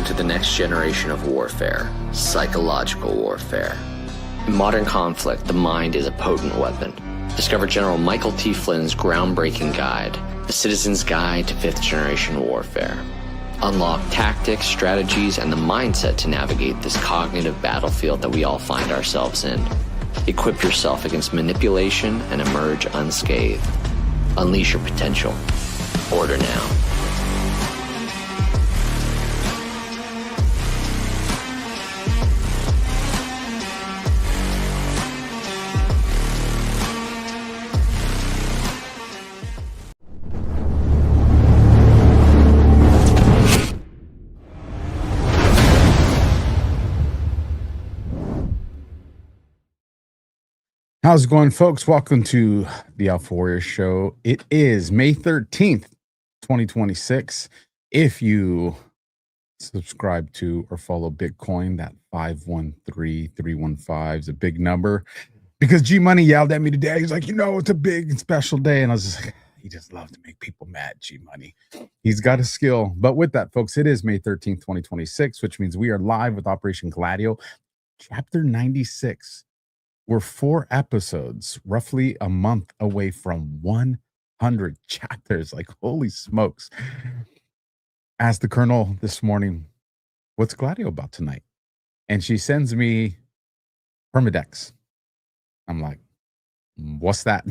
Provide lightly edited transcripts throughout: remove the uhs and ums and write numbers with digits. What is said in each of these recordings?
Welcome to the next generation of warfare, psychological warfare. In modern conflict, the mind is a potent weapon. Discover General Michael T. Flynn's groundbreaking guide, The Citizen's Guide to Fifth Generation Warfare. Unlock tactics, strategies, and the mindset to navigate this cognitive battlefield that we all find ourselves in. Equip yourself against manipulation and emerge unscathed. Unleash your potential. Order now. How's it going, folks? Welcome to the AlphaWarrior Show. It is May 13th, 2026. If you subscribe to or follow Bitcoin, that 513315 is a big number. Because G Money yelled at me today. He's like, it's a big and special day. And I was just like, he just loves to make people mad, G Money. He's got a skill. But with that, folks, it is May 13th, 2026, which means we are live with Operation Gladio, Chapter 96. We're 4 episodes, roughly a month away from 100 chapters. Like, holy smokes. Asked the Colonel this morning, what's Gladio about tonight? And she sends me Permindex. I'm like, what's that?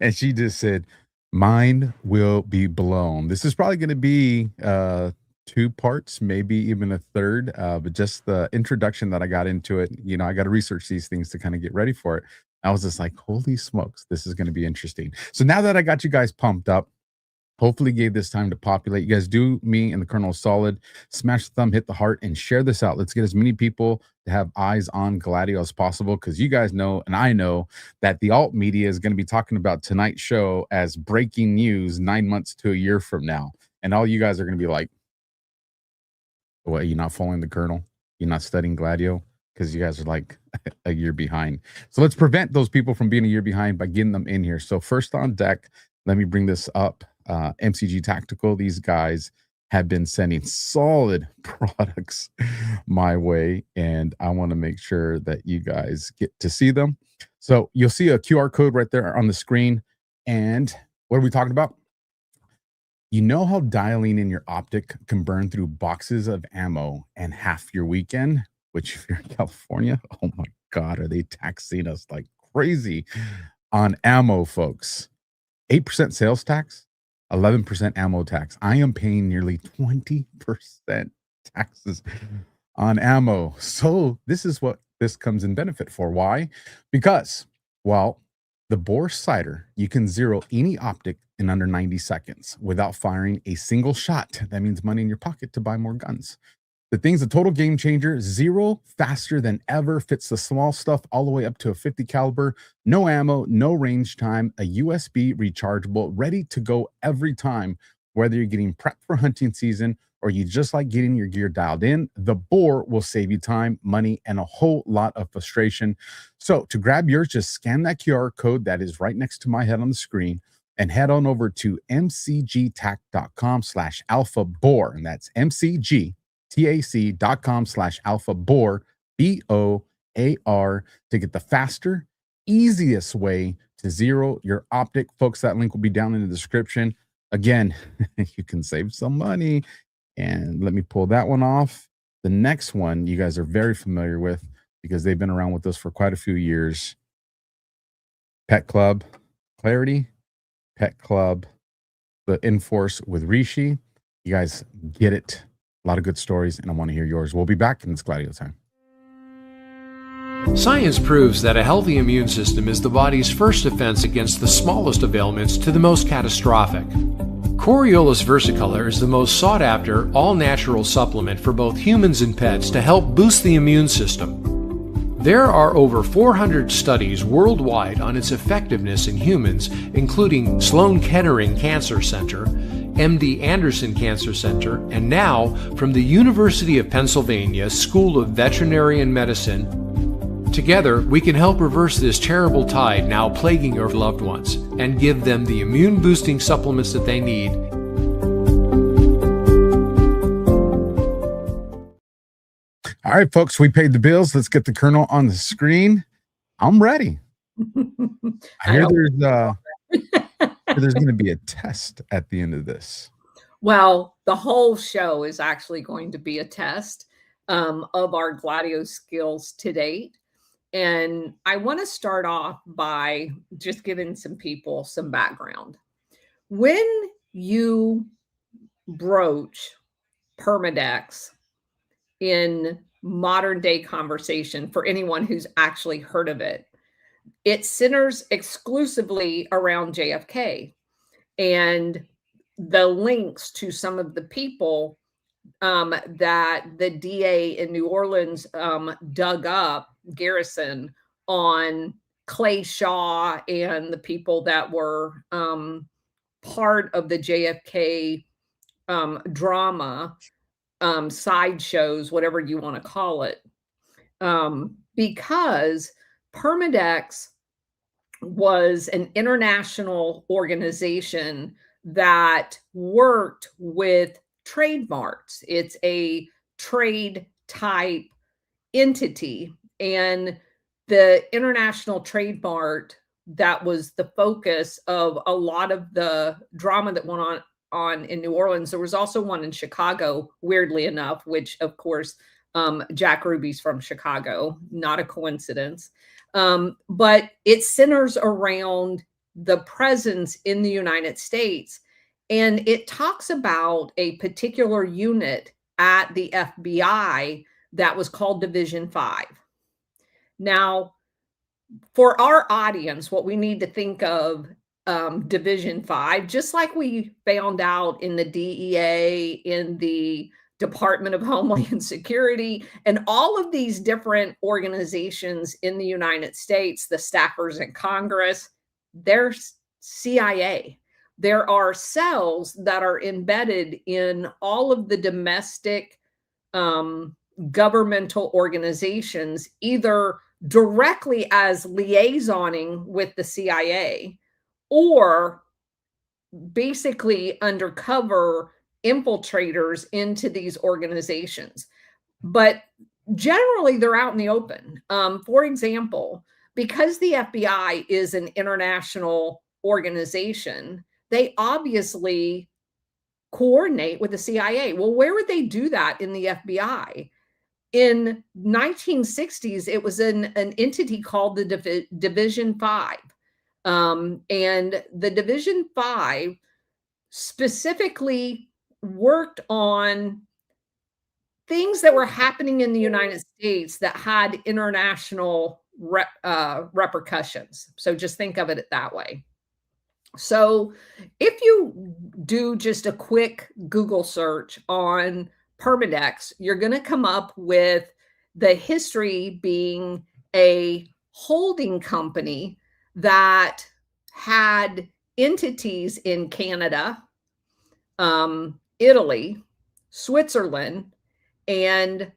And she just said, mind will be blown. This is probably going to be 2 parts, maybe even a third, but just the introduction that I got into it, I got to research these things to kind of get ready for it. I was just like, holy smokes, this is going to be interesting. So now that I got you guys pumped up, hopefully gave this time to populate. You guys do me and the Colonel solid. Smash the thumb, hit the heart, and share this out. Let's get as many people to have eyes on Gladio as possible, because you guys know, and I know, that the alt media is going to be talking about tonight's show as breaking news 9 months to a year from now. And all you guys are going to be like, what, you're not following the Colonel? You're not studying Gladio? Because you guys are like a year behind. So let's prevent those people from being a year behind by getting them in here. So first on deck, let me bring this up. MCG Tactical, these guys have been sending solid products my way, and I want to make sure that you guys get to see them. So you'll see a QR code right there on the screen. And what are we talking about? You know how dialing in your optic can burn through boxes of ammo and half your weekend? Which, if you're in California, oh my God, are they taxing us like crazy on ammo, folks? 8% sales tax, 11% ammo tax. I am paying nearly 20% taxes on ammo. So this is what this comes in benefit for. Why? Because, well, the bore sighter, you can zero any optic in under 90 seconds without firing a single shot. That means money in your pocket to buy more guns. The thing's a total game changer. Zero faster than ever, fits the small stuff all the way up to a 50 caliber. No ammo, no range time, a USB rechargeable, ready to go every time, whether you're getting prepped for hunting season or you just like getting your gear dialed in. The bore will save you time, money, and a whole lot of frustration. So to grab yours, just scan that QR code that is right next to my head on the screen and head on over to mcgtac.com/alphabore. And that's mcgtac.com/alphabore, BOAR, to get the faster, easiest way to zero your optic. Folks, that link will be down in the description. Again, you can save some money. And let me pull that one off. The next one you guys are very familiar with because they've been around with us for quite a few years. Pet Club Clarity, Pet Club, the Enforce with Rishi. You guys get it. A lot of good stories, and I want to hear yours. We'll be back, and it's Gladio time. Science proves that a healthy immune system is the body's first defense against the smallest of ailments to the most catastrophic. Coriolus versicolor is the most sought-after, all-natural supplement for both humans and pets to help boost the immune system. There are over 400 studies worldwide on its effectiveness in humans, including Sloan Kettering Cancer Center, MD Anderson Cancer Center, and now from the University of Pennsylvania School of Veterinary Medicine. Together, we can help reverse this terrible tide now plaguing your loved ones and give them the immune-boosting supplements that they need. All right, folks, we paid the bills. Let's get the Colonel on the screen. I'm ready. I hear there's going to be a test at the end of this. Well, the whole show is actually going to be a test of our Gladio skills to date. And I want to start off by just giving some people some background. When you broach Permindex in modern day conversation, for anyone who's actually heard of it, it centers exclusively around JFK and the links to some of the people that the DA in New Orleans dug up, Garrison, on Clay Shaw and the people that were part of the JFK drama, sideshows, whatever you want to call it, because Permindex was an international organization that worked with trademarks. It's a trade type entity, and the international trademark that was the focus of a lot of the drama that went on in New Orleans. There was also one in Chicago, weirdly enough, which of course Jack Ruby's from Chicago, not a coincidence. But it centers around the presence in the United States. And it talks about a particular unit at the FBI that was called Division 5. Now, for our audience, what we need to think of Division 5, just like we found out in the DEA, in the Department of Homeland Security, and all of these different organizations in the United States, the staffers in Congress, they're CIA. There are cells that are embedded in all of the domestic governmental organizations, either directly as liaisoning with the CIA or basically undercover infiltrators into these organizations. But generally, they're out in the open. For example, because the FBI is an international organization, they obviously coordinate with the CIA. Well, where would they do that in the FBI? In 1960s, it was an entity called the Division 5. And the Division 5 specifically worked on things that were happening in the United States that had international repercussions. So just think of it that way. So if you do just a quick Google search on Permindex, you're going to come up with the history being a holding company that had entities in Canada, Italy, Switzerland, and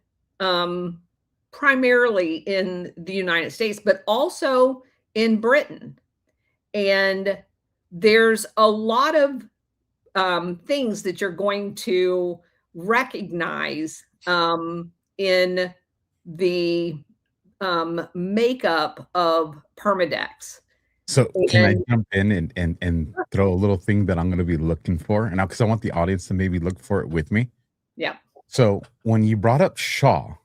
primarily in the United States, but also in Britain. And there's a lot of things that you're going to recognize in the makeup of Permindex. So can I jump in and throw a little thing that I'm going to be looking for? And because I want the audience to maybe look for it with me. Yeah. So when you brought up Shaw,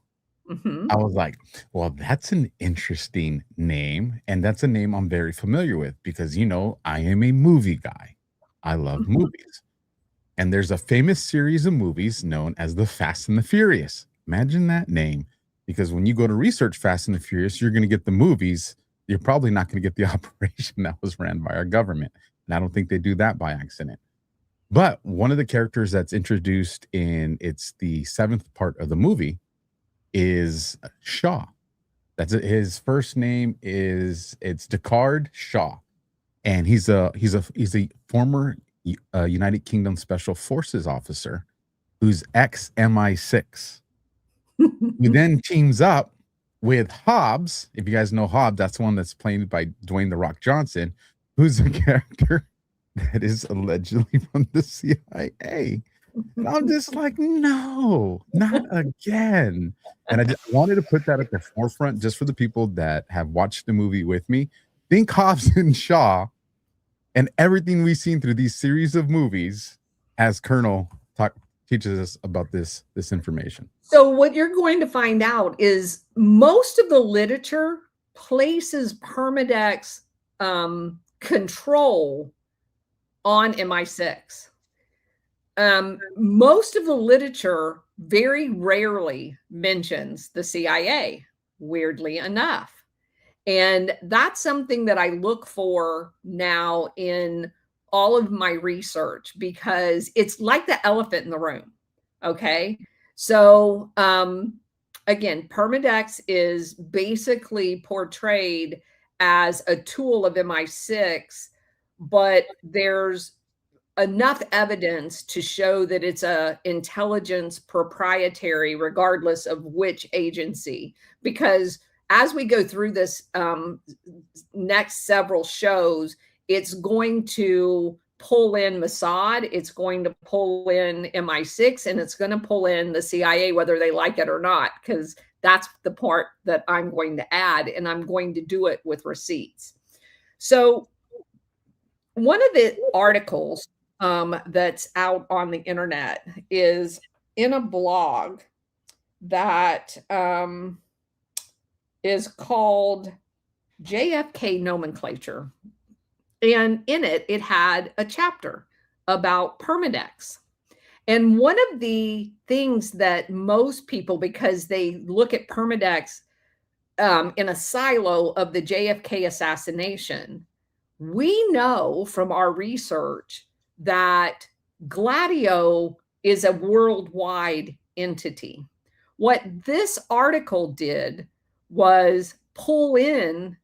Mm-hmm. I was like, well, that's an interesting name. And that's a name I'm very familiar with because, you know, I am a movie guy. I love movies. And there's a famous series of movies known as the Fast and the Furious. Imagine that name. Because when you go to research Fast and the Furious, you're going to get the movies. You're probably not going to get the operation that was ran by our government. And I don't think they do that by accident. But one of the characters that's introduced in it's the 7th part of the movie is Shaw. That's his first name it's Deckard Shaw, and he's a former United Kingdom Special Forces officer who's ex MI6. Who then teams up with Hobbs. If you guys know Hobbs, that's the one that's played by Dwayne "The Rock" Johnson, who's a character that is allegedly from the CIA. And I'm just like, no, not again. And I just wanted to put that at the forefront just for the people that have watched the movie with me. Think Hobbs and Shaw and everything we've seen through these series of movies as Colonel teaches us about this information. So what you're going to find out is most of the literature places Permindex control on MI6. Most of the literature very rarely mentions the CIA, weirdly enough. And that's something that I look for now in all of my research, because it's like the elephant in the room. Okay. So, again, Permindex is basically portrayed as a tool of MI6, but there's enough evidence to show that it's a intelligence proprietary, regardless of which agency, because as we go through this next several shows, it's going to pull in Mossad, it's going to pull in MI6, and it's going to pull in the CIA, whether they like it or not, because that's the part that I'm going to add, and I'm going to do it with receipts. So one of the articles that's out on the internet is in a blog that is called JFK Nomenclature. And in it, it had a chapter about Permindex. And one of the things that most people, because they look at Permindex in a silo of the JFK assassination, we know from our research that Gladio is a worldwide entity. What this article did was pull in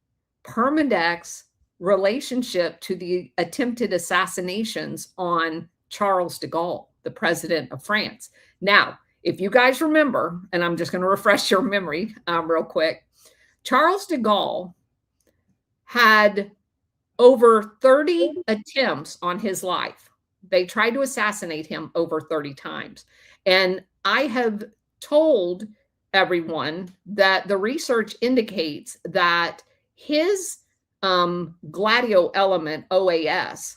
Permindex relationship to the attempted assassinations on Charles de Gaulle, the president of France. Now, if you guys remember, and I'm just going to refresh your memory real quick, Charles de Gaulle had over 30 attempts on his life. They tried to assassinate him over 30 times. And I have told everyone that the research indicates that his Gladio element, OAS,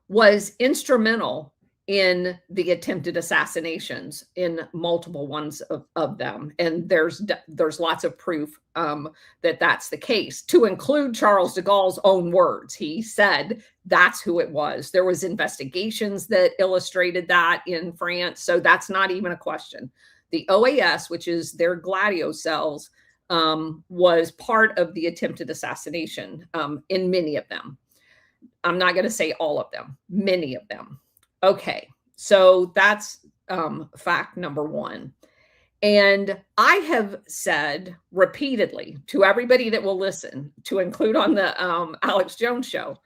was instrumental in the attempted assassinations, in multiple ones of them. And there's lots of proof that that's the case, to include Charles de Gaulle's own words. He said that's who it was. There was investigations that illustrated that in France. So that's not even a question. The OAS, which is their Gladio cells, was part of the attempted assassination in many of them. I'm not going to say all of them, many of them. Okay, so that's fact number one. And I have said repeatedly to everybody that will listen, to include on the Alex Jones show,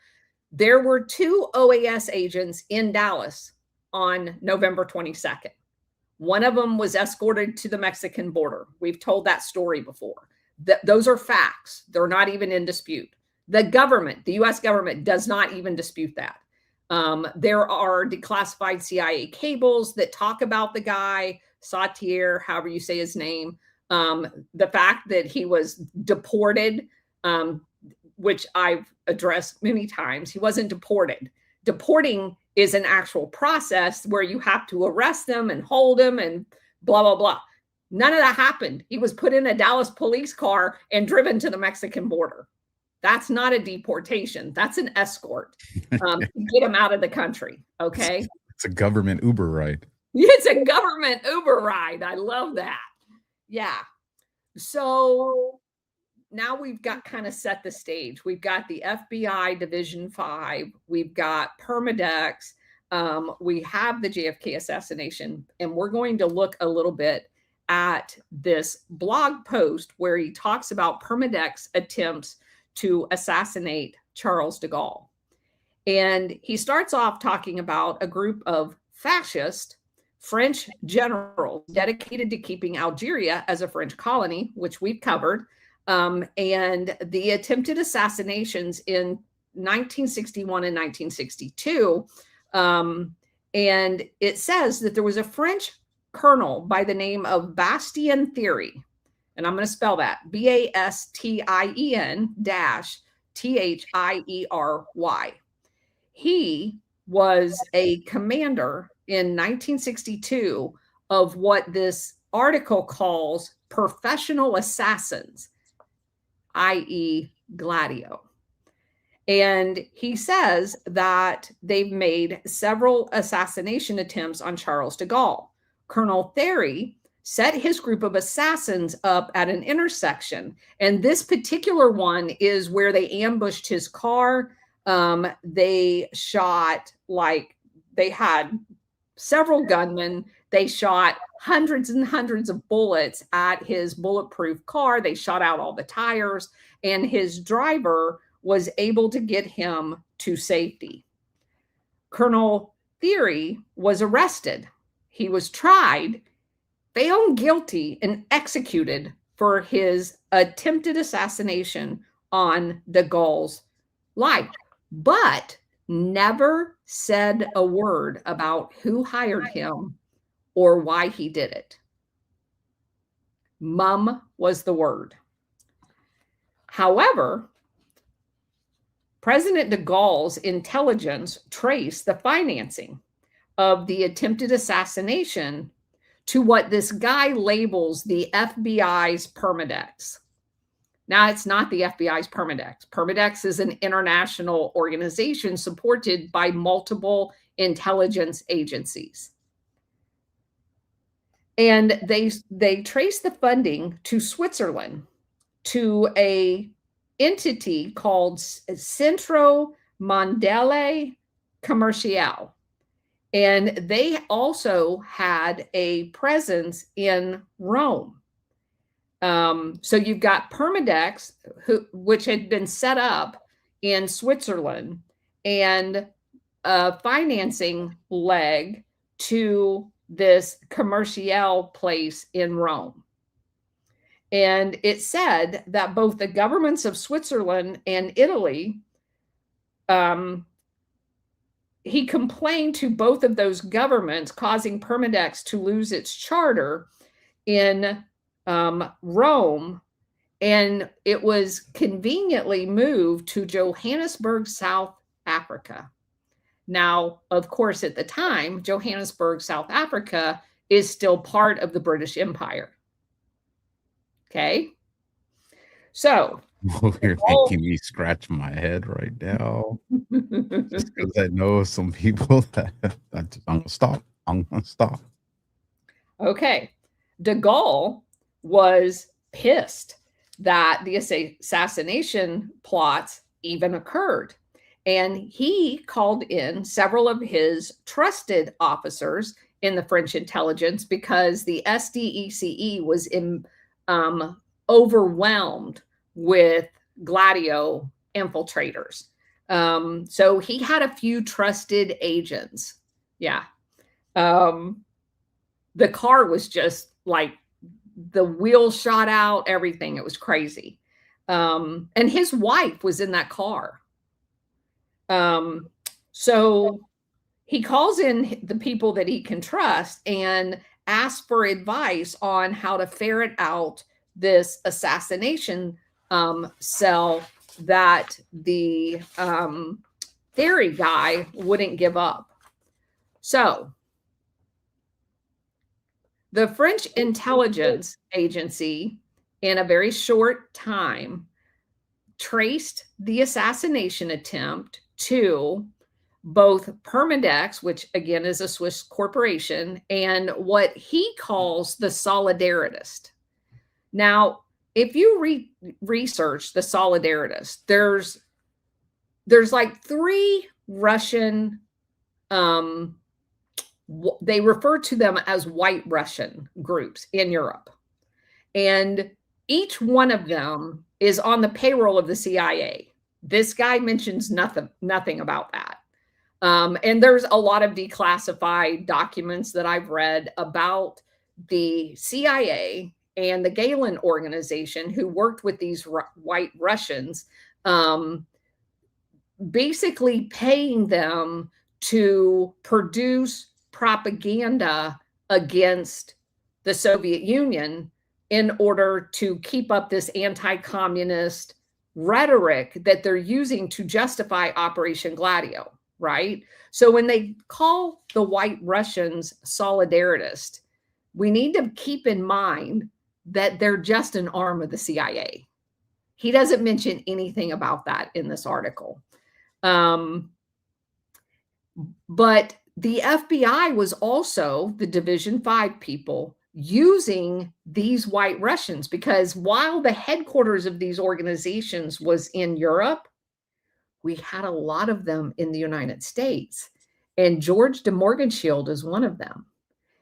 there were 2 OAS agents in Dallas on November 22nd. One of them was escorted to the Mexican border. We've told that story before. Those are facts. They're not even in dispute. The government, the US government, does not even dispute that. There are declassified CIA cables that talk about the guy, Sautier, however you say his name. The fact that he was deported, which I've addressed many times. He wasn't deported. Deporting is an actual process where you have to arrest them and hold them and blah, blah, blah. None of that happened. He was put in a Dallas police car and driven to the Mexican border. That's not a deportation. That's an escort to get him out of the country. Okay. It's a government Uber ride. It's a government Uber ride. I love that. Yeah. So now we've got kind of set the stage. We've got the FBI Division 5. We've got Permindex. We have the JFK assassination. And we're going to look a little bit at this blog post where he talks about Permindex attempts to assassinate Charles de Gaulle. And he starts off talking about a group of fascist French generals dedicated to keeping Algeria as a French colony, which we've covered, and the attempted assassinations in 1961 and 1962. And it says that there was a French colonel by the name of Bastien Thiry. And I'm going to spell that Bastien dash Thiry. He was a commander in 1962 of what this article calls professional assassins, i.e. Gladio. And he says that they've made several assassination attempts on Charles de Gaulle. Colonel Thiry set his group of assassins up at an intersection. And this particular one is where they ambushed his car. They shot, they had several gunmen. They shot hundreds and hundreds of bullets at his bulletproof car. They shot out all the tires, and his driver was able to get him to safety. Colonel Thiry was arrested. He was tried, found guilty, and executed for his attempted assassination on de Gaulle's life, but never said a word about who hired him or why he did it. Mum was the word. However, President de Gaulle's intelligence traced the financing of the attempted assassination to what this guy labels the FBI's Permindex. Now, it's not the FBI's Permindex. Permindex is an international organization supported by multiple intelligence agencies. And they trace the funding to Switzerland, to a entity called Centro Mondiale Commerciale. And they also had a presence in Rome. So you've got Permindex, which had been set up in Switzerland, and a financing leg to this commercial place in Rome. And it said that both the governments of Switzerland and Italy, he complained to both of those governments, causing Permindex to lose its charter in Rome, and it was conveniently moved to Johannesburg, South Africa. Now, of course, at the time, Johannesburg, South Africa is still part of the British Empire. Okay. So you're making me scratch my head right now. Just because I know some people that I'm gonna stop. I'm gonna stop. Okay. De Gaulle was pissed that the assassination plots even occurred. And he called in several of his trusted officers in the French intelligence because the SDECE was overwhelmed with Gladio infiltrators. So he had a few trusted agents. Yeah. The car was just like the wheel shot out, everything. It was crazy. And his wife was in that car. So he calls in the people that he can trust and asks for advice on how to ferret out this assassination cell that the Thiry guy wouldn't give up. So the French intelligence agency, in a very short time, traced the assassination attempt to both Permindex, which again is a Swiss corporation, and what he calls the Solidaritist. Now, if you research the Solidaritist, there's like three Russian, they refer to them as White Russian groups in Europe. And each one of them is on the payroll of the CIA. This guy mentions nothing about that. And there's a lot of declassified documents that I've read about the CIA and the Gaulle organization who worked with these White Russians, basically paying them to produce propaganda against the Soviet Union in order to keep up this anti-communist rhetoric that they're using to justify Operation Gladio, right? So when they call the White Russians solidarist, we need to keep in mind that they're just an arm of the CIA. He doesn't mention anything about that in this article. But the FBI was also the Division 5 people using these White Russians, because while the headquarters of these organizations was in Europe, we had a lot of them in the United States. And George de Morgenschild is one of them.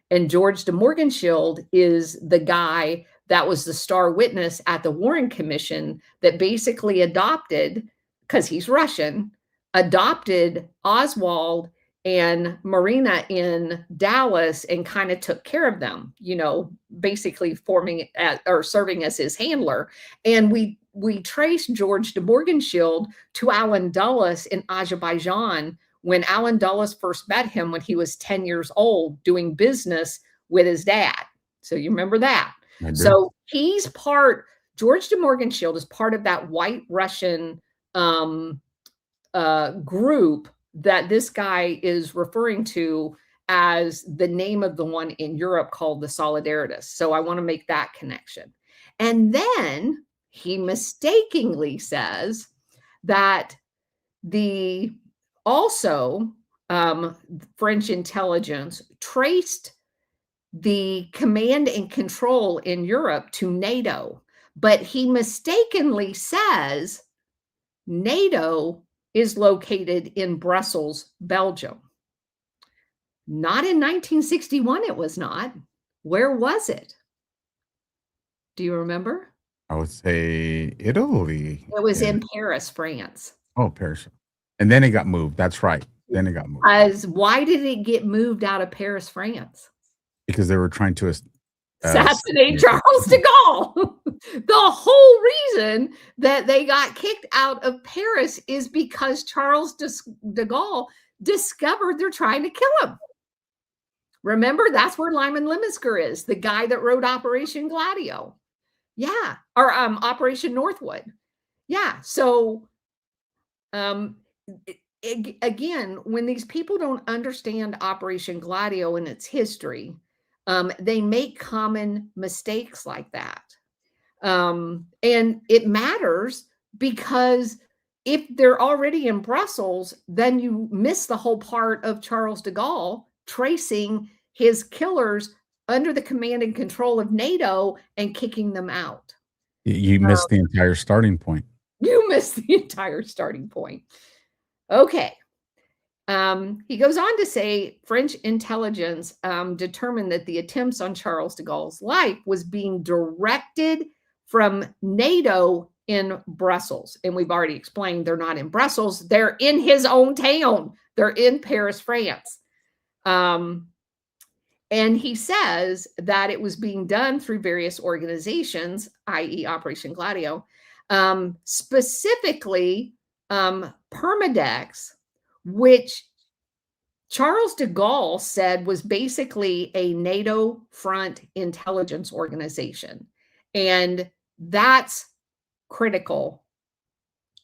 And George de Morgenschild is the guy that was the star witness at the Warren Commission that basically adopted, because he's Russian, adopted Oswald and Marina in Dallas and kind of took care of them, you know, basically forming or serving as his handler. And we traced George de Morgenschild to Alan Dulles in Azerbaijan when Alan Dulles first met him when he was 10 years old doing business with his dad. So you remember that. So he's George de Morgenschild is part of that White Russian group that this guy is referring to as the name of the one in Europe called the Solidarists. So I want to make that connection. And then he mistakenly says that French intelligence traced the command and control in Europe to NATO, but he mistakenly says NATO is located in Brussels, Belgium. Not in 1961, it was not. Where was it? Do you remember? I would say Italy. It was in Paris, France. Oh, Paris. And then it got moved. That's right. Then it got moved. Why did it get moved out of Paris, France? Because they were trying to assassinate Charles de Gaulle. The whole reason that they got kicked out of Paris is because Charles de Gaulle discovered they're trying to kill him. Remember, that's where Lyman Leminsker is, the guy that wrote Operation Gladio. Yeah. Or Operation Northwood. Yeah. So again, when these people don't understand Operation Gladio and its history, they make common mistakes like that. And it matters because if they're already in Brussels, then you miss the whole part of Charles de Gaulle tracing his killers under the command and control of NATO and kicking them out. You missed the entire starting point. You missed the entire starting point. Okay. He goes on to say French intelligence determined that the attempts on Charles de Gaulle's life was being directed from NATO in Brussels. And we've already explained they're not in Brussels. They're in his own town. They're in Paris, France. And he says that it was being done through various organizations, i.e. Operation Gladio, specifically Permindex, which Charles de Gaulle said was basically a NATO front intelligence organization. And that's critical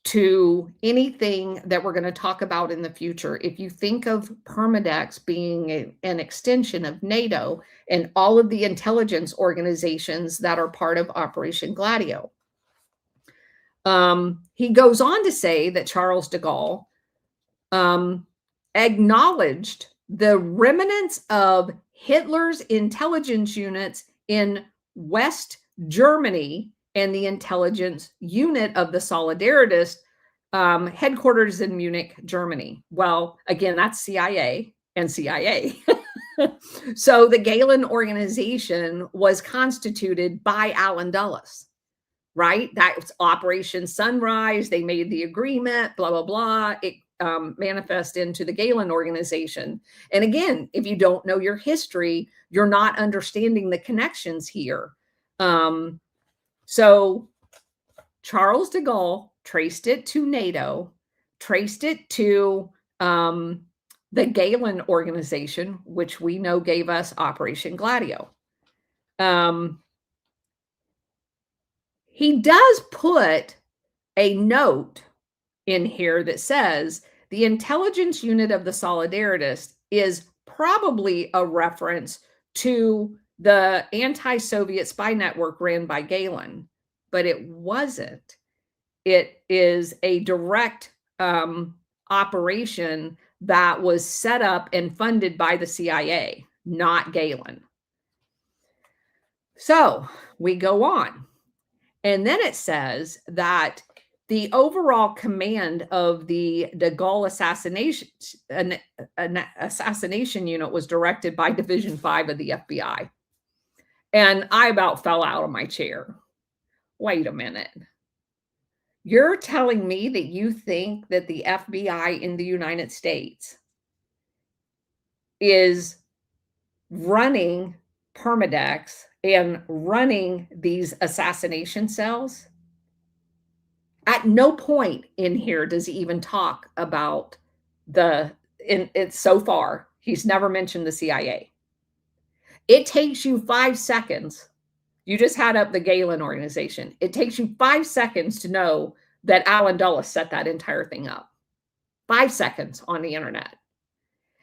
to anything that we're going to talk about in the future. If you think of Permindex being an extension of NATO and all of the intelligence organizations that are part of Operation Gladio. He goes on to say that Charles de Gaulle acknowledged the remnants of Hitler's intelligence units in West Germany and the intelligence unit of the Solidarists headquarters in Munich, Germany. Well, again, that's CIA and CIA. So the Gaulle organization was constituted by Alan Dulles, right? That was Operation Sunrise. They made the agreement, blah, blah, blah. It manifest into the Gaulle organization. And again, if you don't know your history, you're not understanding the connections here. So Charles de Gaulle traced it to NATO, traced it to the Gaulle organization, which we know gave us Operation Gladio. He does put a note in here that says the intelligence unit of the Solidarists is probably a reference to the anti-Soviet spy network ran by Gaulle, but it wasn't. It is a direct operation that was set up and funded by the CIA, not Gaulle. So we go on. And then it says that the overall command of the Gaulle assassination unit was directed by Division 5 of the FBI. And I about fell out of my chair. Wait a minute. You're telling me that you think that the FBI in the United States is running Permindex and running these assassination cells? At no point in here does he even talk about so far, he's never mentioned the CIA. It takes you 5 seconds. You just had up the Gaulle organization. It takes you 5 seconds to know that Alan Dulles set that entire thing up. 5 seconds on the internet.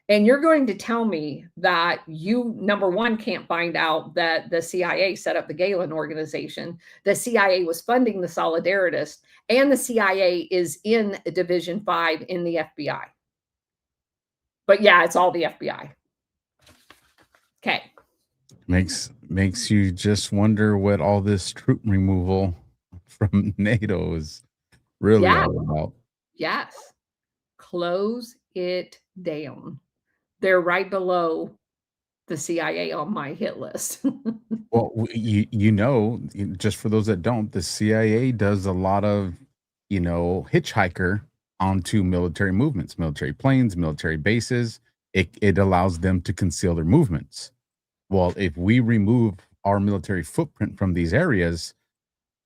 And you're going to tell me that you, number one, can't find out that the CIA set up the Gaulle organization, the CIA was funding the Solidarists, and the CIA is in Division 5 in the FBI. But yeah, it's all the FBI. Okay. Makes you just wonder what all this troop removal from NATO is really all about. Yes. Close it down. They're right below the CIA on my hit list. Well, just for those that don't, the CIA does a lot of, hitchhiker onto military movements, military planes, military bases. It allows them to conceal their movements. Well, if we remove our military footprint from these areas,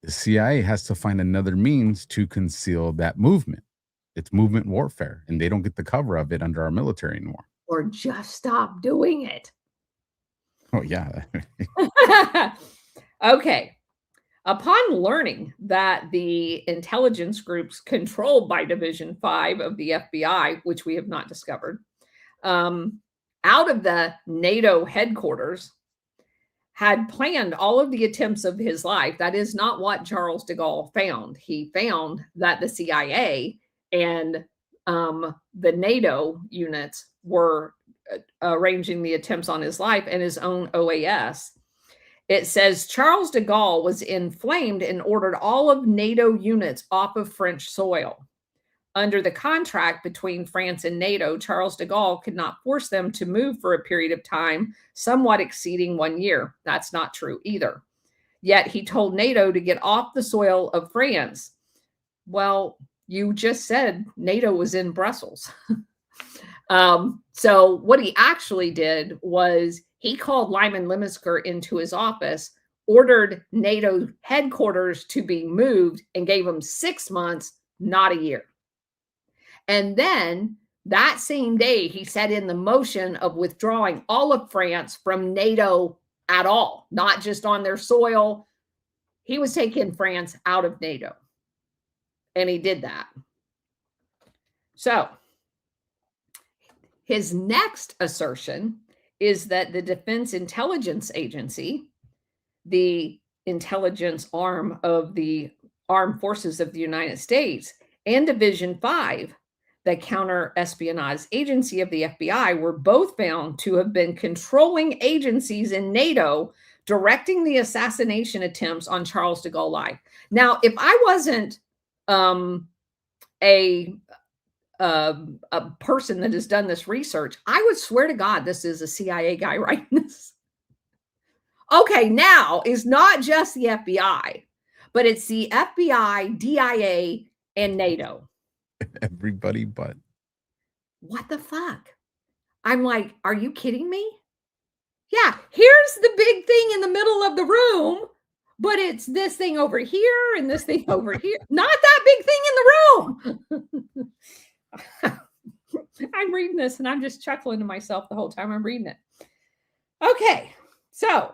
the CIA has to find another means to conceal that movement. It's movement warfare, and they don't get the cover of it under our military anymore. Or just stop doing it. Oh, yeah. Okay. Upon learning that the intelligence groups controlled by Division 5 of the FBI, which we have not discovered, out of the NATO headquarters, had planned all of the attempts of his life. That is not what Charles de Gaulle found. He found that the CIA and the NATO units were arranging the attempts on his life and his own OAS. It says Charles de Gaulle was inflamed and ordered all of NATO units off of French soil. Under the contract between France and NATO, Charles de Gaulle could not force them to move for a period of time somewhat exceeding 1 year. That's not true either. Yet he told NATO to get off the soil of France. Well, you just said NATO was in Brussels. So what he actually did was he called Lyman Lemmesker into his office, ordered NATO headquarters to be moved, and gave him 6 months, not a year. And then that same day, he set in the motion of withdrawing all of France from NATO at all, not just on their soil. He was taking France out of NATO. And he did that. So his next assertion is that the Defense Intelligence Agency, the intelligence arm of the Armed Forces of the United States, and Division 5, the counter-espionage agency of the FBI, were both found to have been controlling agencies in NATO directing the assassination attempts on Charles de Gaulle life. Now, if I wasn't a person that has done this research, I would swear to God this is a CIA guy writing this. Okay, now it's not just the FBI, but it's the FBI, DIA, and NATO. Everybody but. What the fuck? I'm like, are you kidding me? Yeah, here's the big thing in the middle of the room, but it's this thing over here and this thing over here. Not that big thing in the room. I'm reading reading this and I'm just chuckling to myself the whole time I'm reading it. Okay, so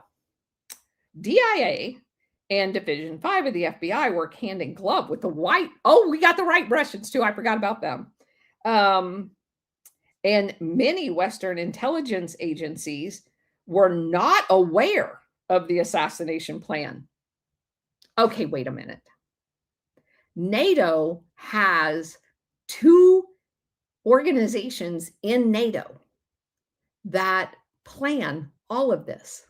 DIA and Division 5 of the FBI work hand in glove with the white. Oh, we got the white Russians too. I forgot about them. And many Western intelligence agencies were not aware of the assassination plan. Okay, wait a minute. NATO has 2 organizations in NATO that plan all of this.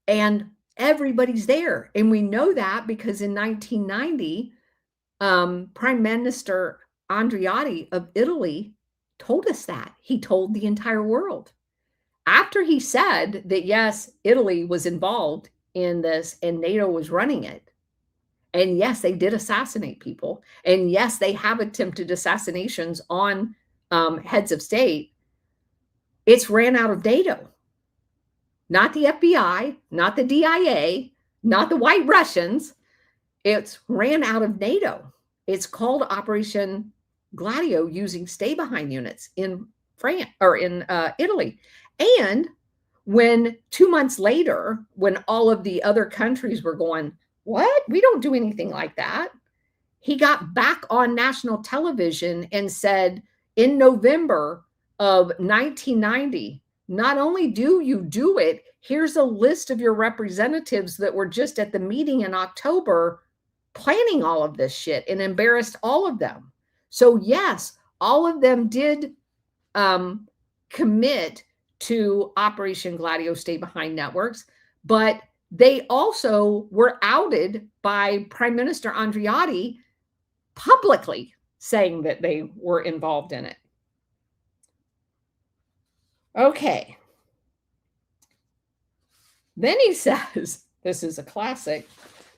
And everybody's there. And we know that because in 1990, Prime Minister Andreotti of Italy told us that. He told the entire world. After he said that, yes, Italy was involved in this and NATO was running it. And yes, they did assassinate people. And yes, they have attempted assassinations on heads of state. It's ran out of NATO. Not the FBI, not the DIA, not the White Russians. It's ran out of NATO. It's called Operation Gladio, using stay-behind units in France or in Italy. And when 2 months later, when all of the other countries were going, what? We don't do anything like that. He got back on national television and said in November of 1990, not only do you do it, here's a list of your representatives that were just at the meeting in October planning all of this shit, and embarrassed all of them. So yes, all of them did commit to Operation Gladio Stay Behind Networks, but they also were outed by Prime Minister Andreotti publicly saying that they were involved in it. Okay. Then he says, this is a classic,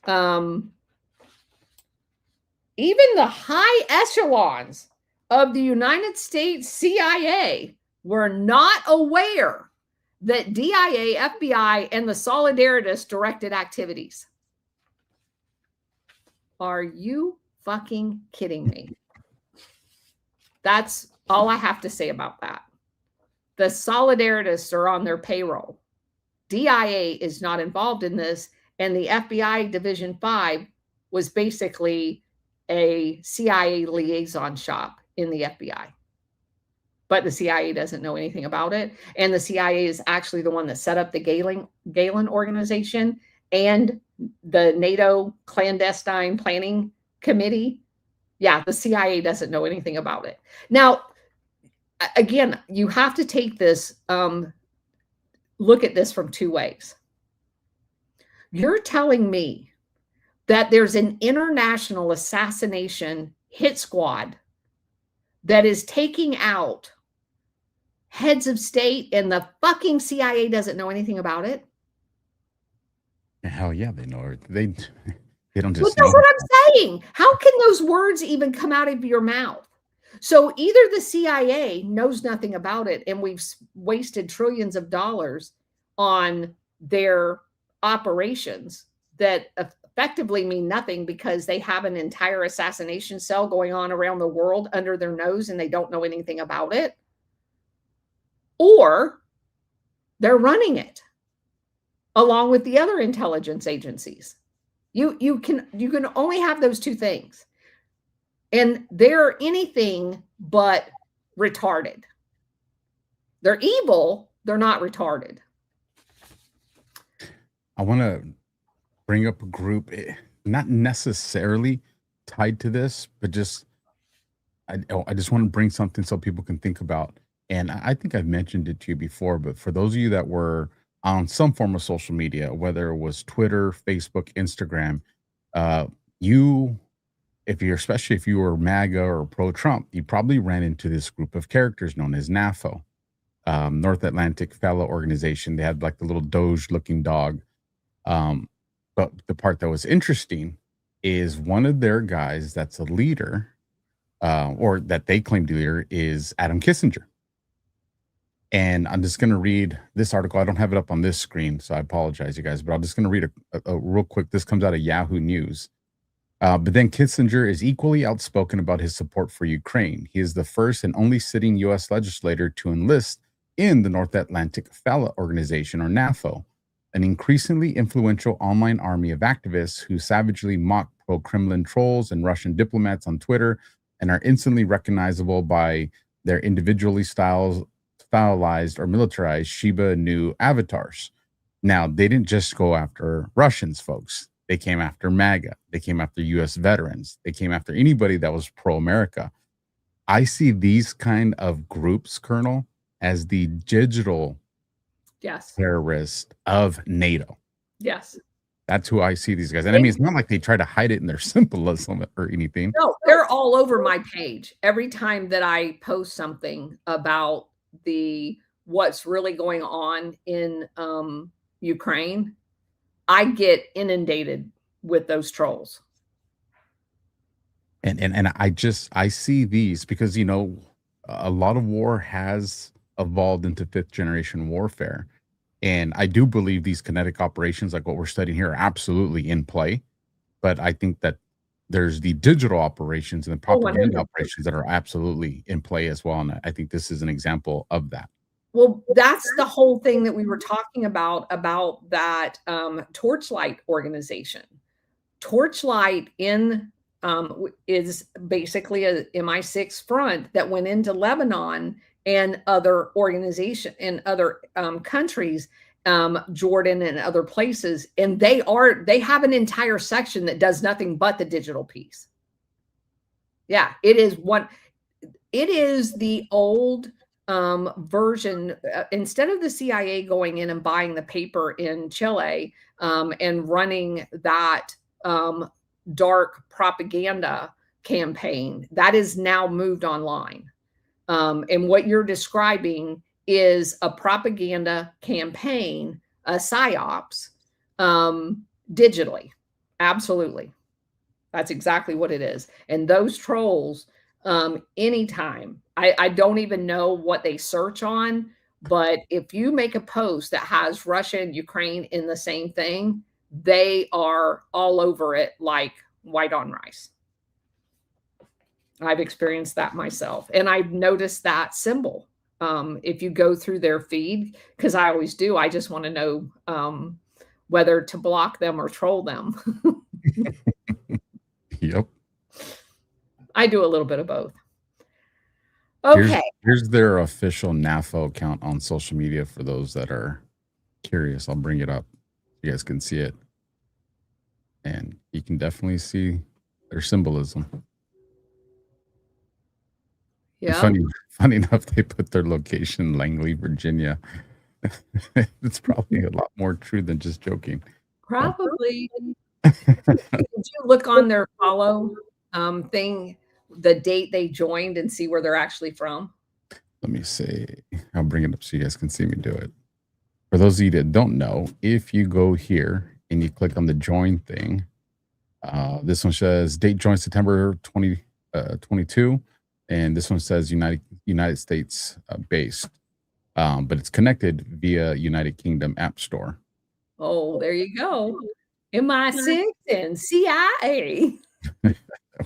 even the high echelons of the United States CIA were not aware that DIA, FBI, and the Solidarists directed activities. Are you fucking kidding me? That's all I have to say about that. The Solidarists are on their payroll. DIA is not involved in this, and the FBI Division 5 was basically a CIA liaison shop in the FBI. But the CIA doesn't know anything about it. And the CIA is actually the one that set up the Gaulle organization and the NATO clandestine planning committee. Yeah, the CIA doesn't know anything about it. Now, again, you have to take this, look at this from 2 ways. You're telling me that there's an international assassination hit squad that is taking out heads of state, and the fucking CIA doesn't know anything about it? Hell yeah, they know it. They don't just. Well, that's what I'm saying. How can those words even come out of your mouth? So either the CIA knows nothing about it, and we've wasted trillions of dollars on their operations that effectively mean nothing because they have an entire assassination cell going on around the world under their nose and they don't know anything about it. Or they're running it along with the other intelligence agencies. You can only have those 2 things. And they're anything but retarded. They're evil, they're not retarded. I want to bring up a group, not necessarily tied to this, but just I just want to bring something so people can think about. And I think I've mentioned it to you before, but for those of you that were on some form of social media, whether it was Twitter, Facebook, Instagram, especially if you were MAGA or pro-Trump, you probably ran into this group of characters known as NAFO, North Atlantic Fellow Organization. They had like the little Doge-looking dog. But the part that was interesting is one of their guys that's a leader, or that they claim to be leader, is Adam Kissinger. And I'm just going to read this article. I don't have it up on this screen, so I apologize, you guys, but I'm just going to read a real quick. This comes out of Yahoo News. But then Kissinger is equally outspoken about his support for Ukraine. He is the first and only sitting U.S. legislator to enlist in the North Atlantic Fella Organization, or NAFO, an increasingly influential online army of activists who savagely mock pro-Kremlin trolls and Russian diplomats on Twitter and are instantly recognizable by their individually stylized or militarized Shiba Inu avatars. Now, they didn't just go after Russians, folks. They came after MAGA. They came after U.S. veterans. They came after anybody that was pro-America. I see these kind of groups, Colonel, as the digital terrorist of NATO. Yes. That's who I see these guys. And I mean, it's not like they try to hide it in their symbolism or anything. No, they're all over my page. Every time that I post something about what's really going on in Ukraine, I get inundated with those trolls. And I see these because, you know, a lot of war has evolved into 5th generation warfare. And I do believe these kinetic operations, like what we're studying here, are absolutely in play. But I think that there's the digital operations and the propaganda operations that are absolutely in play as well. And I think this is an example of that. Well, that's the whole thing that we were talking about that Torchlight organization. Torchlight is basically a MI6 front that went into Lebanon and other organizations in other countries, Jordan and other places. And they have an entire section that does nothing but the digital piece. Yeah, it is the old version. Instead of the CIA going in and buying the paper in Chile and running that dark propaganda campaign, that is now moved online. And what you're describing is a propaganda campaign, a PSYOPs, digitally. Absolutely. That's exactly what it is. And those trolls, anytime, I don't even know what they search on, but if you make a post that has Russia and Ukraine in the same thing, they are all over it like white on rice. I've experienced that myself. And I've noticed that symbol. If you go through their feed, because I always do, I just want to know whether to block them or troll them. Yep. I do a little bit of both. Okay. Here's their official NAFO account on social media for those that are curious. I'll bring it up. You guys can see it. And you can definitely see their symbolism. Yeah. Funny enough, they put their location, Langley, Virginia. It's probably a lot more true than just joking. Probably. Did you look on their follow thing, the date they joined, and see where they're actually from? Let me see. I'll bring it up so you guys can see me do it. For those of you that don't know, if you go here and you click on the join thing, this one says date joined September 2022. And this one says United States based, but it's connected via United Kingdom App Store. Oh, there you go. MI6 and CIA.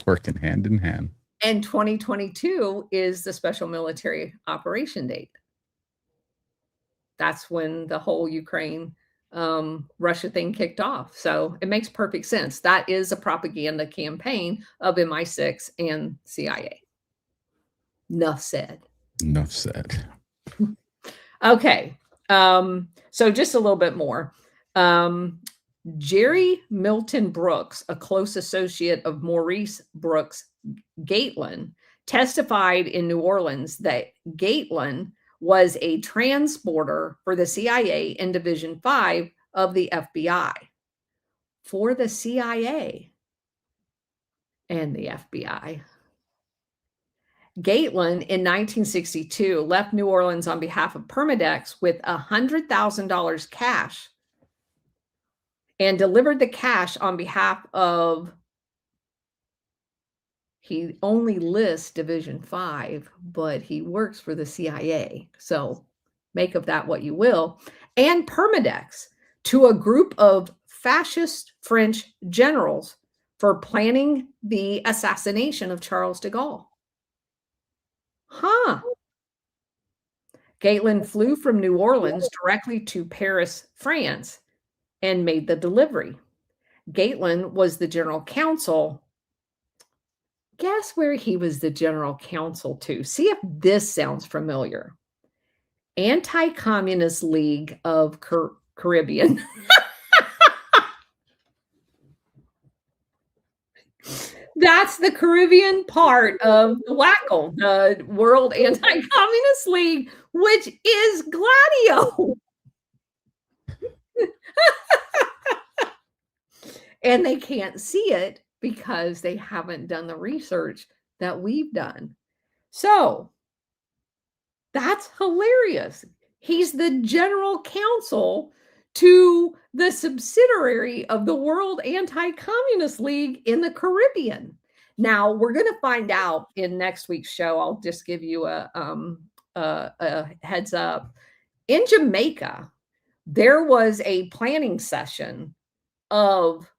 Working hand in hand. And 2022 is the special military operation date. That's when the whole Ukraine Russia thing kicked off. So it makes perfect sense. That is a propaganda campaign of MI6 and CIA. Enough said. Enough said. Okay. So just a little bit more. Jerry Milton Brooks, a close associate of Maurice Brooks Gatelin, testified in New Orleans that Gatelin was a transporter for the CIA in Division 5 of the FBI. For the CIA and the FBI. Gatelin in 1962 left New Orleans on behalf of Permindex with $100,000 cash and delivered the cash on behalf of, he only lists Division 5, but he works for the CIA. So make of that what you will. And Permindex to a group of fascist French generals for planning the assassination of Charles de Gaulle. Huh. Gatelin flew from New Orleans directly to Paris, France, and made the delivery. Gatelin was the general counsel. Guess where he was the general counsel to? See if this sounds familiar. Anti-Communist League of Caribbean. That's the Caribbean part of the WACL, the World Anti-Communist League, which is Gladio. And they can't see it because they haven't done the research that we've done. So that's hilarious. He's the general counsel to the subsidiary of the World Anti-Communist League in the Caribbean. Now, we're going to find out in next week's show. I'll just give you a heads up. In Jamaica, there was a planning session of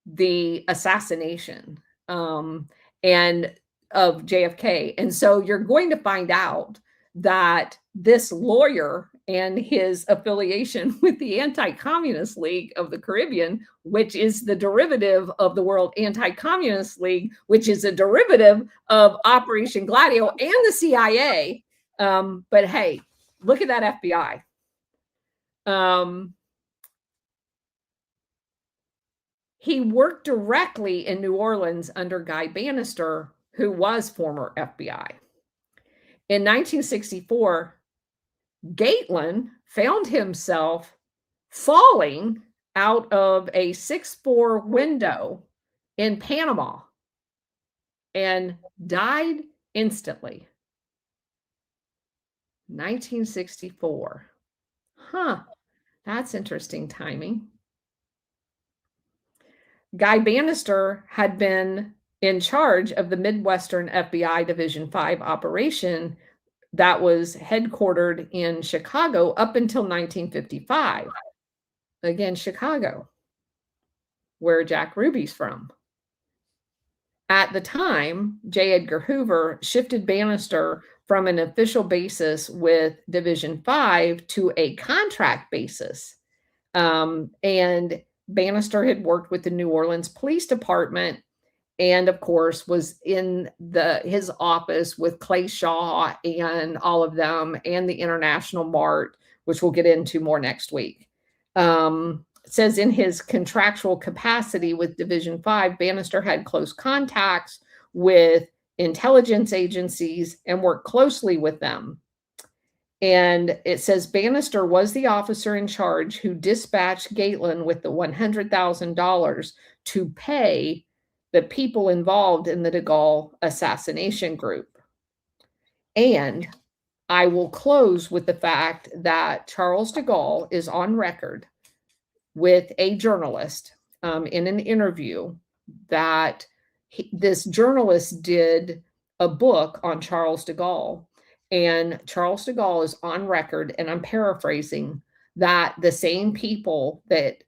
the assassination and of JFK. And so you're going to find out that this lawyer and his affiliation with the Anti-Communist League of the Caribbean, which is the derivative of the World Anti-Communist League, which is a derivative of Operation Gladio and the CIA. But hey, look at that FBI. He worked directly in New Orleans under Guy Bannister, who was former FBI. In 1964, Gatelin found himself falling out of a 6-floor window in Panama and died instantly. 1964. Huh, that's interesting timing. Guy Bannister had been in charge of the Midwestern FBI Division 5 operation that was headquartered in Chicago up until 1955. Again, Chicago, where Jack Ruby's from. At the time, J. Edgar Hoover shifted Bannister from an official basis with Division 5 to a contract basis. And Bannister had worked with the New Orleans Police Department and, of course, was in his office with Clay Shaw and all of them and the International Mart, which we'll get into more next week. It says in his contractual capacity with Division 5, Bannister had close contacts with intelligence agencies and worked closely with them. And it says Bannister was the officer in charge who dispatched Gatelin with the $100,000 to pay the people involved in the de Gaulle assassination group. And I will close with the fact that Charles de Gaulle is on record with a journalist in an interview that this journalist did a book on Charles de Gaulle. And Charles de Gaulle is on record, and I'm paraphrasing, that the same people that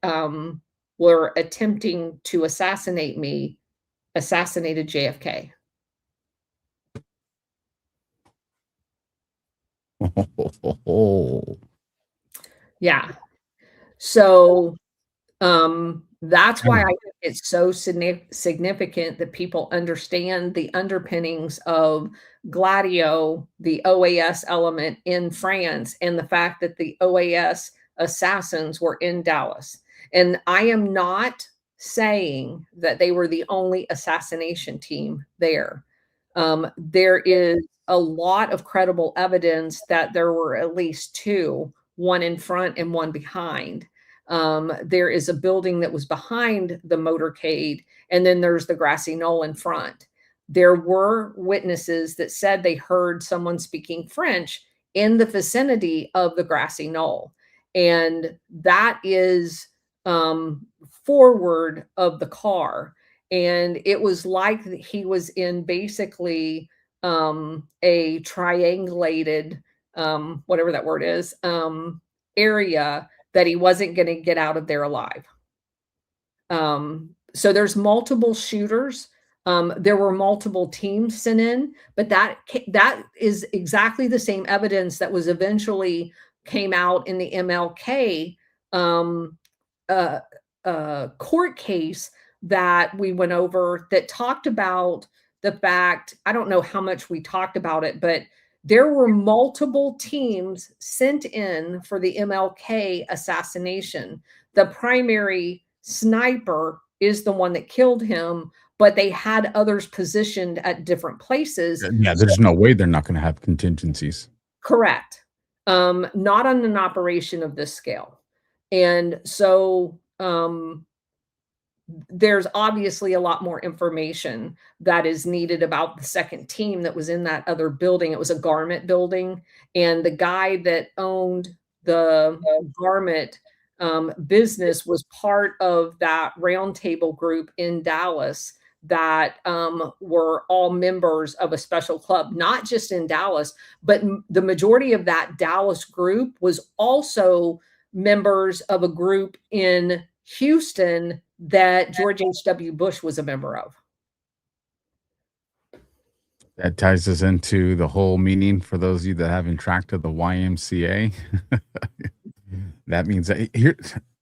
were attempting to assassinate me assassinated JFK. Yeah. So that's why I think it's so significant that people understand the underpinnings of Gladio, the OAS element in France, and the fact that the OAS assassins were in Dallas. And I am not saying that they were the only assassination team there. There is a lot of credible evidence that there were at least two, one in front and one behind. There is a building that was behind the motorcade, and then there's the grassy knoll in front. There were witnesses that said they heard someone speaking French in the vicinity of the grassy knoll. And that is forward of the car. And it was like he was in basically a triangulated, whatever that word is, area that he wasn't going to get out of there alive. So there's multiple shooters. There were multiple teams sent in, but that is exactly the same evidence that was eventually came out in the MLK court case that we went over that talked about the fact, I don't know how much we talked about it, but there were multiple teams sent in for the MLK assassination. The primary sniper is the one that killed him, but they had others positioned at different places. Yeah, there's no way they're not going to have contingencies. Correct. Not on an operation of this scale. And so there's obviously a lot more information that is needed about the second team that was in that other building. It was a garment building, and the guy that owned the garment business was part of that roundtable group in Dallas that were all members of a special club, not just in Dallas, but the majority of that Dallas group was also members of a group in Houston that George H.W. Bush was a member of. That ties us into the whole meaning for those of you that haven't tracked of the YMCA. That means that here,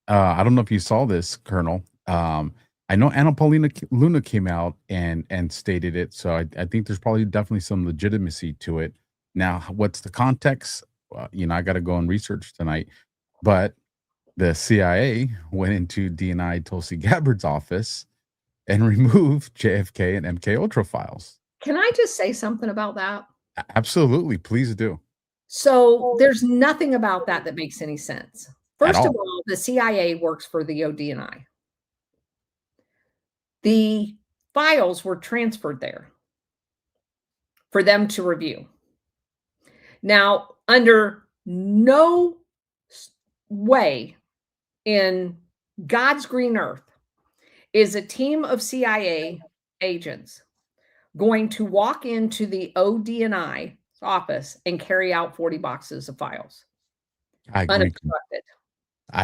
I don't know if you saw this, Colonel. I know Anna Paulina Luna came out and stated it, so I think there's probably definitely some legitimacy to it. Now, what's the context? I got to go and research tonight, but the CIA went into DNI Tulsi Gabbard's office and removed JFK and MK Ultra files. Can I just say something about that? Absolutely, please do. So there's nothing about that makes any sense. First of all, the CIA works for the ODNI. The files were transferred there for them to review. Now, under no way in God's green earth is a team of CIA agents going to walk into the ODNI office and carry out 40 boxes of files. I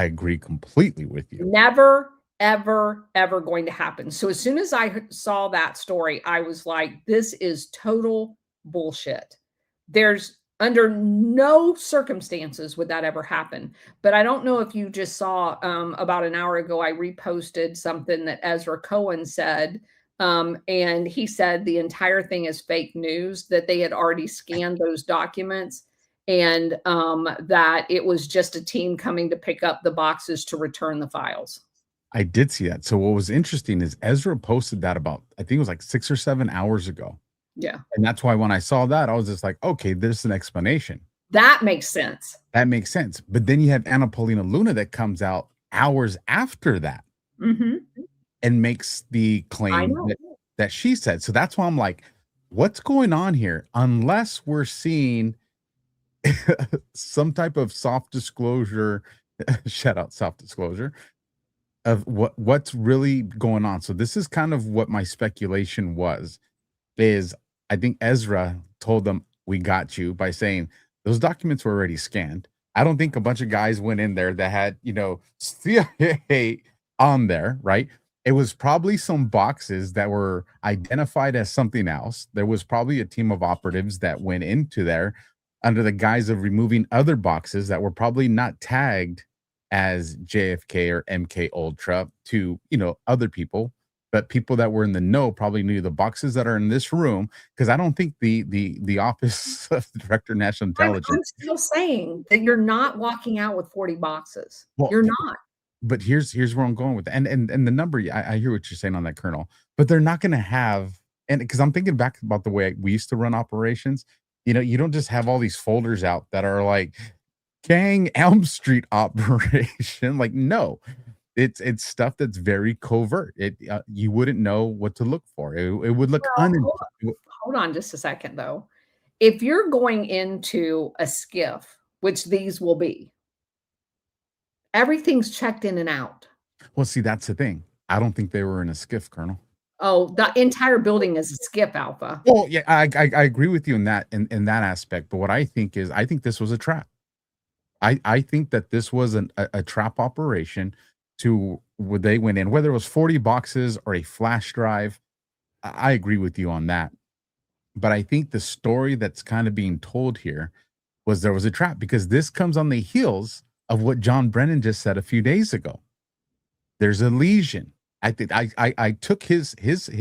agree completely with you. Never, ever, ever going to happen. So as soon as I saw that story, I was like, this is total bullshit. There's under no circumstances would that ever happen. But I don't know if you just saw about an hour ago, I reposted something that Ezra Cohen said. And he said the entire thing is fake news, that they had already scanned those documents, and that it was just a team coming to pick up the boxes to return the files. I did see that. So what was interesting is Ezra posted that about, I think it was like 6 or 7 hours ago. Yeah. And that's why when I saw that, I was just like, okay, there's an explanation. That makes sense. That makes sense. But then you have Anna Paulina Luna that comes out hours after that and makes the claim that she said. So that's why I'm like, what's going on here? Unless we're seeing some type of soft disclosure, shout out soft disclosure, of what's really going on. So this is kind of what my speculation was, is I think Ezra told them, we got you, by saying those documents were already scanned. I don't think a bunch of guys went in there that had, CIA on there, right? It was probably some boxes that were identified as something else. There was probably a team of operatives that went into there under the guise of removing other boxes that were probably not tagged as JFK or MK Ultra to, other people. But people that were in the know probably knew the boxes that are in this room, because I don't think the Office of the Director of National Intelligence. I'm still saying that you're not walking out with 40 boxes. Well, you're not. But here's where I'm going with that. And the number, I hear what you're saying on that, Colonel. But they're not going to have, and because I'm thinking back about the way we used to run operations. You don't just have all these folders out that are like Gang Elm Street operation. Like, no. It's stuff that's very covert. You wouldn't know what to look for. It would look Hold on just a second, though. If you're going into a skiff, which these will be, everything's checked in and out. Well, see, that's the thing. I don't think they were in a skiff, Colonel. Oh, the entire building is a skiff, Alpha. Well, yeah, I agree with you in that aspect. But what I think this was a trap. I think that this was a trap operation to they went in, whether it was 40 boxes or a flash drive. I agree with you on that. But I think the story that's kind of being told here was there was a trap, because this comes on the heels of what John Brennan just said a few days ago. There's a lesion. I think I took his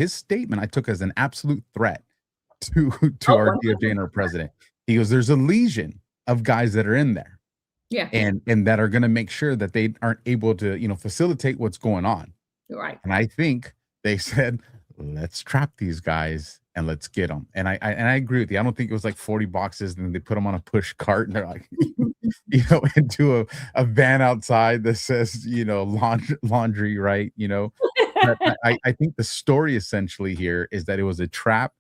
statement, I took as an absolute threat to our DOJ and our president. He goes, there's a legion of guys that are in there. Yeah. And that are going to make sure that they aren't able to, facilitate what's going on. Right. And I think they said, let's trap these guys and let's get them. And I agree with you. I don't think it was like 40 boxes and then they put them on a push cart and they're like, into a van outside that says, laundry, right? But I think the story essentially here is that it was a trap.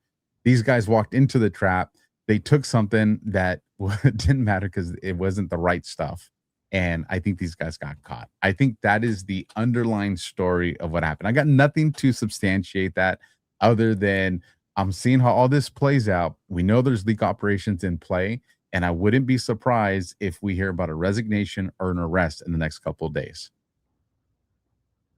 These guys walked into the trap. They took something that didn't matter because it wasn't the right stuff. And I think these guys got caught. I think that is the underlying story of what happened. I got nothing to substantiate that other than I'm seeing how all this plays out. We know there's leak operations in play, and I wouldn't be surprised if we hear about a resignation or an arrest in the next couple of days.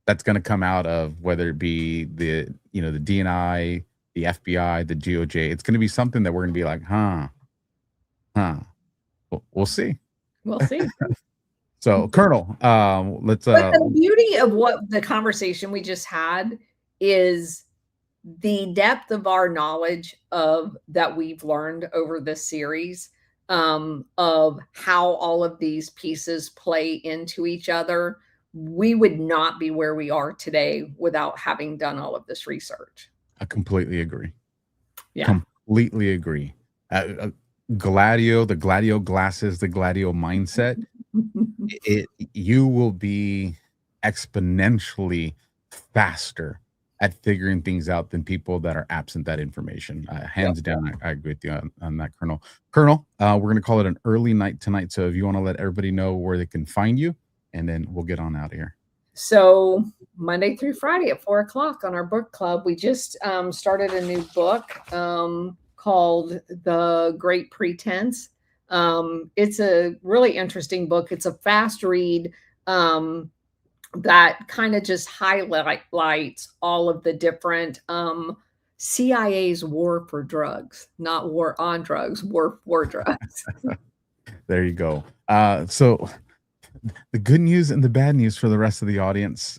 That's going to come out of whether it be the DNI, the FBI, the DOJ. It's going to be something that we're going to be like, we'll see. We'll see. So, Colonel, let's. But the beauty of what the conversation we just had is the depth of our knowledge of that we've learned over this series, of how all of these pieces play into each other. We would not be where we are today without having done all of this research. I completely agree. Yeah, completely agree. Gladio, the Gladio glasses, the Gladio mindset. You will be exponentially faster at figuring things out than people that are absent that information. Hands down, I agree with you on that, Colonel. Colonel, we're going to call it an early night tonight. So if you want to let everybody know where they can find you, and then we'll get on out of here. So Monday through Friday at 4:00 on our book club, we just started a new book called The Great Pretense. It's a really interesting book. It's a fast read that kind of just highlights all of the different CIA's war for drugs, not war on drugs, war for drugs. There you go. So the good news and the bad news for the rest of the audience.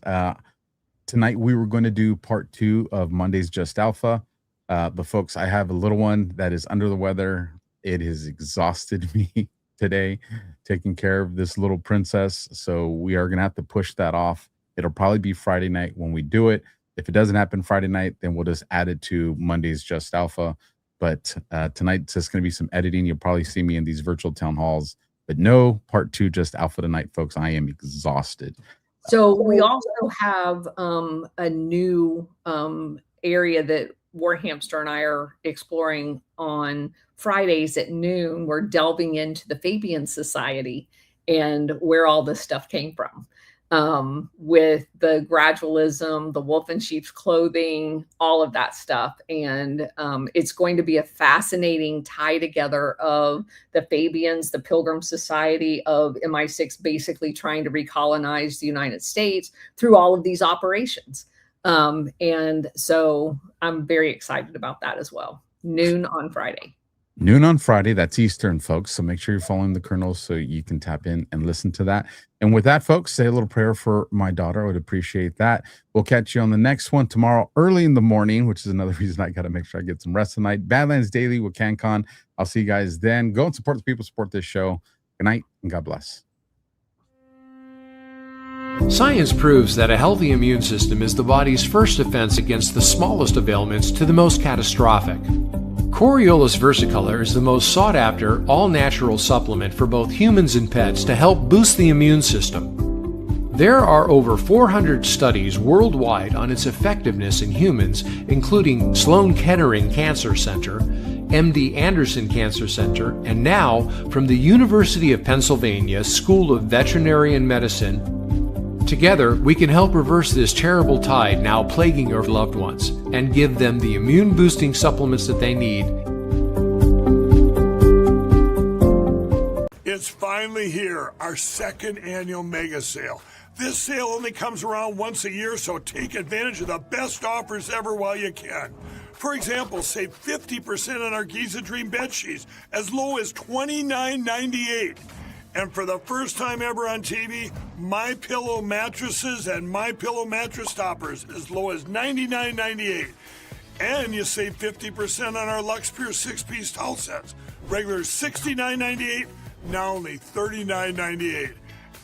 Tonight we were going to do part 2 of Monday's Just Alpha. But folks, I have a little one that is under the weather. It has exhausted me today, taking care of this little princess. So we are going to have to push that off. It'll probably be Friday night when we do it. If it doesn't happen Friday night, then we'll just add it to Monday's Just Alpha. But tonight's just going to be some editing. You'll probably see me in these virtual town halls. But no part 2 Just Alpha tonight, folks. I am exhausted. So we also have a new area that Warhamster and I are exploring on Fridays at noon. We're delving into the Fabian Society and where all this stuff came from, with the gradualism, the wolf in sheep's clothing, all of that stuff. And it's going to be a fascinating tie together of the Fabians, the Pilgrim Society of MI6, basically trying to recolonize the United States through all of these operations. And so I'm very excited about that as well. Noon on Friday. Noon on Friday. That's Eastern, folks. So make sure you're following the Colonel so you can tap in and listen to that. And with that, folks, say a little prayer for my daughter. I would appreciate that. We'll catch you on the next one tomorrow early in the morning, which is another reason I got to make sure I get some rest tonight. Badlands Daily with CanCon. I'll see you guys then. Go and support the people, support this show. Good night and God bless. Science proves that a healthy immune system is the body's first defense against the smallest of ailments to the most catastrophic. Coriolus versicolor is the most sought-after, all-natural supplement for both humans and pets to help boost the immune system. There are over 400 studies worldwide on its effectiveness in humans, including Sloan Kettering Cancer Center, MD Anderson Cancer Center, and now from the University of Pennsylvania School of Veterinary Medicine. Together, we can help reverse this terrible tide now plaguing your loved ones and give them the immune-boosting supplements that they need. It's finally here, our second annual mega sale. This sale only comes around once a year, so take advantage of the best offers ever while you can. For example, save 50% on our Giza Dream bed sheets, as low as $29.98. And for the first time ever on TV, MyPillow mattresses and MyPillow mattress toppers, as low as $99.98. And you save 50% on our Lux Pure 6-piece towel sets. Regular $69.98, now only $39.98.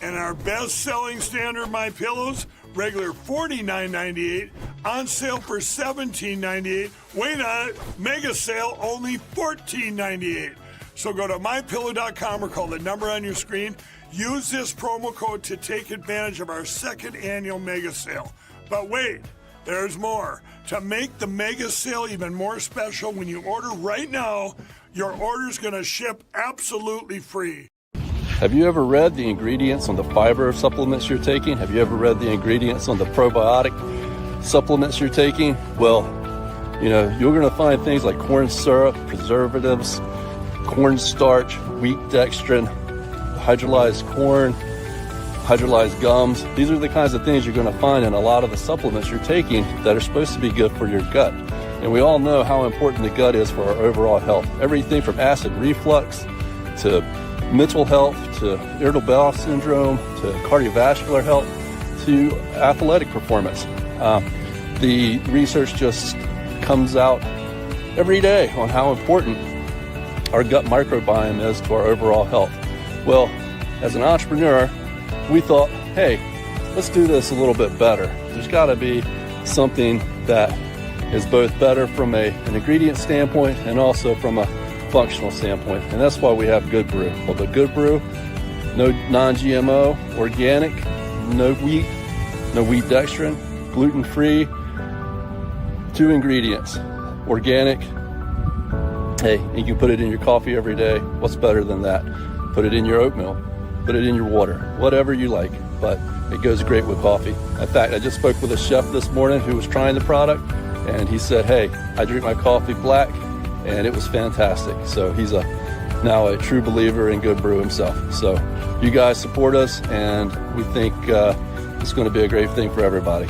And our best-selling standard MyPillows, regular $49.98, on sale for $17.98. Wait on it, mega sale, only $14.98. So go to MyPillow.com or call the number on your screen. Use this promo code to take advantage of our second annual mega sale. But wait, there's more. To make the mega sale even more special, when you order right now, your order's going to ship absolutely free. Have you ever read the ingredients on the fiber supplements you're taking? Have you ever read the ingredients on the probiotic supplements you're taking? Well, you know, you're going to find things like corn syrup, preservatives, cornstarch, wheat dextrin, hydrolyzed corn, hydrolyzed gums. These are the kinds of things you're going to find in a lot of the supplements you're taking that are supposed to be good for your gut. And we all know how important the gut is for our overall health. Everything from acid reflux to mental health to irritable bowel syndrome to cardiovascular health to athletic performance. The research just comes out every day on how important our gut microbiome is to our overall health. Well, as an entrepreneur, we thought, hey, let's do this a little bit better. There's got to be something that is both better from an ingredient standpoint and also from a functional standpoint, and that's why we have Good Brew. Well, the Good Brew, no non-GMO, organic, no wheat dextrin, gluten-free, 2 ingredients, organic. Hey, you can put it in your coffee every day. What's better than that? Put it in your oatmeal, put it in your water, whatever you like, but it goes great with coffee. In fact, I just spoke with a chef this morning who was trying the product, and he said, hey, I drink my coffee black, and it was fantastic. So he's now a true believer in Good Brew himself. So you guys support us, and we think it's going to be a great thing for everybody.